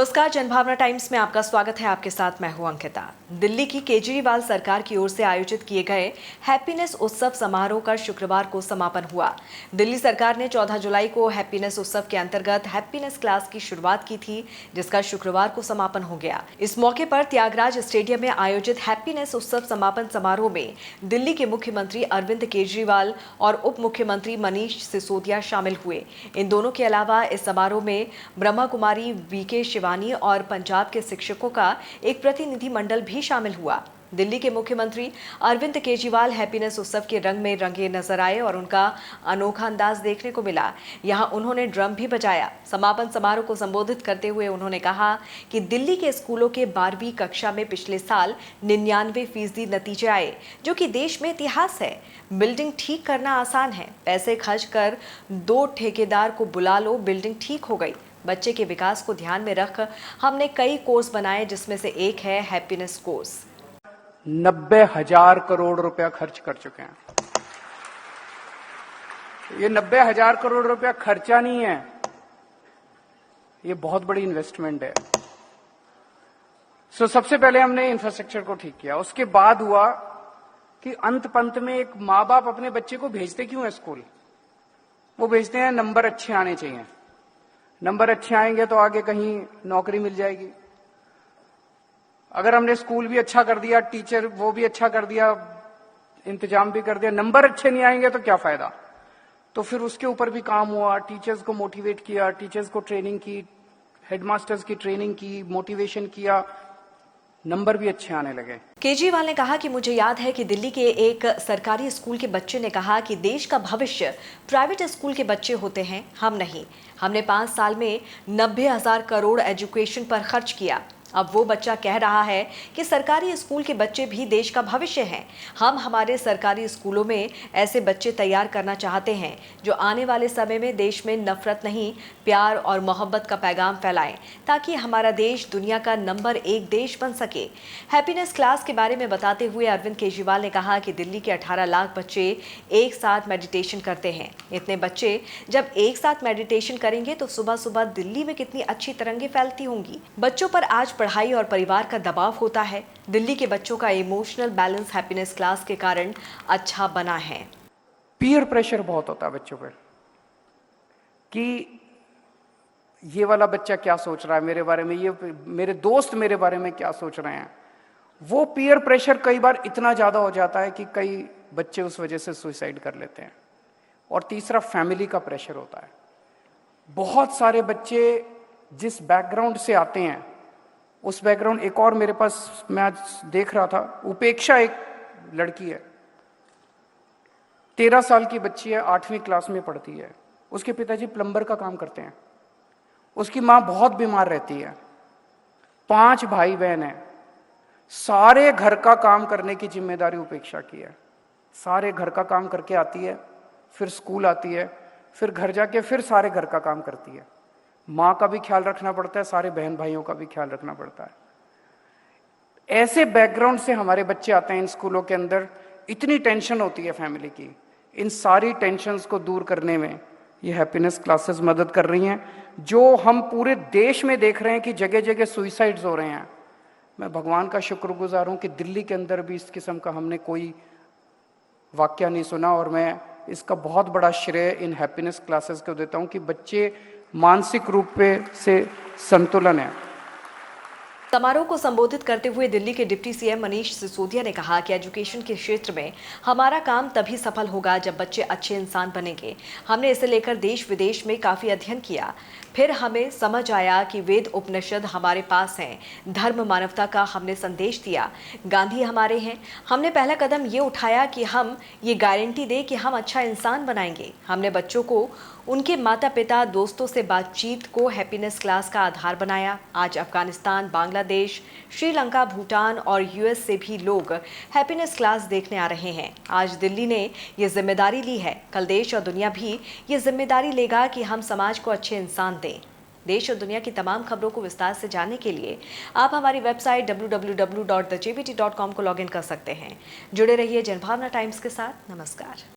नमस्कार, जनभावना टाइम्स में आपका स्वागत है। आपके साथ मैं हूं अंकिता। दिल्ली की केजरीवाल सरकार की ओर से आयोजित किए गए हैप्पीनेस उत्सव समारोह का शुक्रवार को समापन हुआ। दिल्ली सरकार ने 14 जुलाई को हैप्पीनेस उत्सव के अंतर्गत हैप्पीनेस क्लास की शुरुआत की थी, जिसका शुक्रवार को समापन हो गया। इस मौके पर त्यागराज स्टेडियम में आयोजित हैप्पीनेस उत्सव समापन समारोह में दिल्ली के मुख्यमंत्री अरविंद केजरीवाल और उप मुख्यमंत्री मनीष सिसोदिया शामिल हुए। इन दोनों के अलावा इस समारोह में ब्रह्मा कुमारी वीके शिवानी और पंजाब के शिक्षकों का एक प्रतिनिधिमंडल भी शामिल हुआ। दिल्ली के मुख्यमंत्री अरविंद केजरीवाल हैप्पीनेस उत्सव के रंग में रंगे नजर आए और उनका अनोखा अंदाज देखने को मिला। यहां उन्होंने ड्रम भी बजाया। समापन समारोह को संबोधित करते हुए उन्होंने कहा कि दिल्ली के स्कूलों के 12वीं कक्षा में पिछले साल 99% नतीजे आए, जो कि देश में इतिहास है। बिल्डिंग ठीक करना आसान है, पैसे खर्च कर 2 ठेकेदार को बुला लो, बिल्डिंग ठीक हो गई। बच्चे के विकास को ध्यान में रख हमने कई कोर्स बनाए, जिसमें से एक है हैप्पीनेस कोर्स। 90,000 करोड़ रुपया खर्च कर चुके हैं। ये 90,000 करोड़ रुपया खर्चा नहीं है, ये बहुत बड़ी इन्वेस्टमेंट है। सबसे पहले हमने इंफ्रास्ट्रक्चर को ठीक किया। उसके बाद हुआ कि अंत पंत में एक माँ बाप अपने बच्चे को भेजते क्यों है स्कूल? वो भेजते हैं नंबर अच्छे आने चाहिए। नंबर अच्छे आएंगे तो आगे कहीं नौकरी मिल जाएगी। अगर हमने स्कूल भी अच्छा कर दिया, टीचर वो भी अच्छा कर दिया, इंतजाम भी कर दिया, नंबर अच्छे नहीं आएंगे तो क्या फायदा? तो फिर उसके ऊपर भी काम हुआ। टीचर्स को मोटिवेट किया, टीचर्स को ट्रेनिंग की, हेडमास्टर्स की ट्रेनिंग की, मोटिवेशन किया, नंबर भी अच्छे आने लगे। केजरीवाल ने कहा कि मुझे याद है कि दिल्ली के एक सरकारी स्कूल के बच्चे ने कहा कि देश का भविष्य प्राइवेट स्कूल के बच्चे होते हैं, हम नहीं। हमने 5 साल में 90,000 करोड़ एजुकेशन पर खर्च किया। अब वो बच्चा कह रहा है कि सरकारी स्कूल के बच्चे भी देश का भविष्य हैं। हम हमारे सरकारी स्कूलों में ऐसे बच्चे तैयार करना चाहते हैं जो आने वाले समय में देश में नफरत नहीं, प्यार और मोहब्बत का पैगाम फैलाएं, ताकि हमारा देश दुनिया का नंबर 1 देश बन सके। हैप्पीनेस क्लास के बारे में बताते हुए अरविंद केजरीवाल ने कहा कि दिल्ली के 18 लाख बच्चे एक साथ मेडिटेशन करते हैं। इतने बच्चे जब एक साथ मेडिटेशन करेंगे तो सुबह सुबह दिल्ली में कितनी अच्छी तरंगें फैलती होंगी। बच्चों पर आज पढ़ाई और परिवार का दबाव होता है। दिल्ली के बच्चों का इमोशनल बैलेंस हैप्पीनेस क्लास के कारण अच्छा बना है। पीयर प्रेशर बहुत होता है बच्चों पर कि ये वाला बच्चा क्या सोच रहा है मेरे बारे में, ये मेरे दोस्त मेरे बारे में क्या सोच रहे हैं। वो पीयर प्रेशर कई बार इतना ज्यादा हो जाता है कि कई बच्चे उस वजह से सुसाइड कर लेते हैं। और तीसरा फैमिली का प्रेशर होता है। बहुत सारे बच्चे जिस बैकग्राउंड से आते हैं, उस बैकग्राउंड, एक और मेरे पास मैं आज देख रहा था, उपेक्षा एक लड़की है, 13 साल की बच्ची है, 8वीं क्लास में पढ़ती है। उसके पिताजी प्लम्बर का काम करते हैं। उसकी माँ बहुत बीमार रहती है। 5 भाई बहन हैं। सारे घर का काम करने की जिम्मेदारी उपेक्षा की है। सारे घर का काम करके आती है, फिर स्कूल आती है, फिर घर जाके फिर सारे घर का काम करती है। माँ का भी ख्याल रखना पड़ता है, सारे बहन भाइयों का भी ख्याल रखना पड़ता है। ऐसे बैकग्राउंड से हमारे बच्चे आते हैं इन स्कूलों के अंदर। इतनी टेंशन होती है फैमिली की। इन सारी टेंशन्स को दूर करने में ये हैप्पीनेस क्लासेस मदद कर रही हैं। जो हम पूरे देश में देख रहे हैं कि जगह जगह सुइसाइड्स हो रहे हैं, मैं भगवान का शुक्रगुजार हूं कि दिल्ली के अंदर भी इस किस्म का हमने कोई वाकया नहीं सुना। और मैं इसका बहुत बड़ा श्रेय इन हैप्पीनेस क्लासेस को देता हूं कि बच्चे मानसिक रूप से संतुलन है। समारोह को संबोधित करते हुए दिल्ली के डिप्टी सीएम मनीष सिसोदिया ने कहा कि एजुकेशन के क्षेत्र में हमारा काम तभी सफल होगा जब बच्चे अच्छे इंसान बनेंगे। हमने इसे लेकर देश विदेश में काफी अध्ययन किया। फिर हमें समझ आया कि वेद उपनिषद हमारे पास हैं। धर्म मानवता का हमने संदेश दिया। गांधी हमारे हैं। हमने पहला कदम ये उठाया कि हम ये गारंटी दें कि हम अच्छा इंसान बनाएंगे। हमने बच्चों को, उनके माता पिता, दोस्तों से बातचीत को हैप्पीनेस क्लास का आधार बनाया। आज अफगानिस्तान, बांग्लादेश, श्रीलंका, भूटान और यूएस से भी लोग हैप्पीनेस क्लास देखने आ रहे हैं। आज दिल्ली ने ये जिम्मेदारी ली है, कल देश और दुनिया भी ये जिम्मेदारी लेगा कि हम समाज को अच्छे इंसान दें। देश और दुनिया की तमाम खबरों को विस्तार से जानने के लिए आप हमारी वेबसाइट www.thejbt.com को लॉगिन कर सकते हैं। जुड़े रहिए जनभावना टाइम्स के साथ। नमस्कार।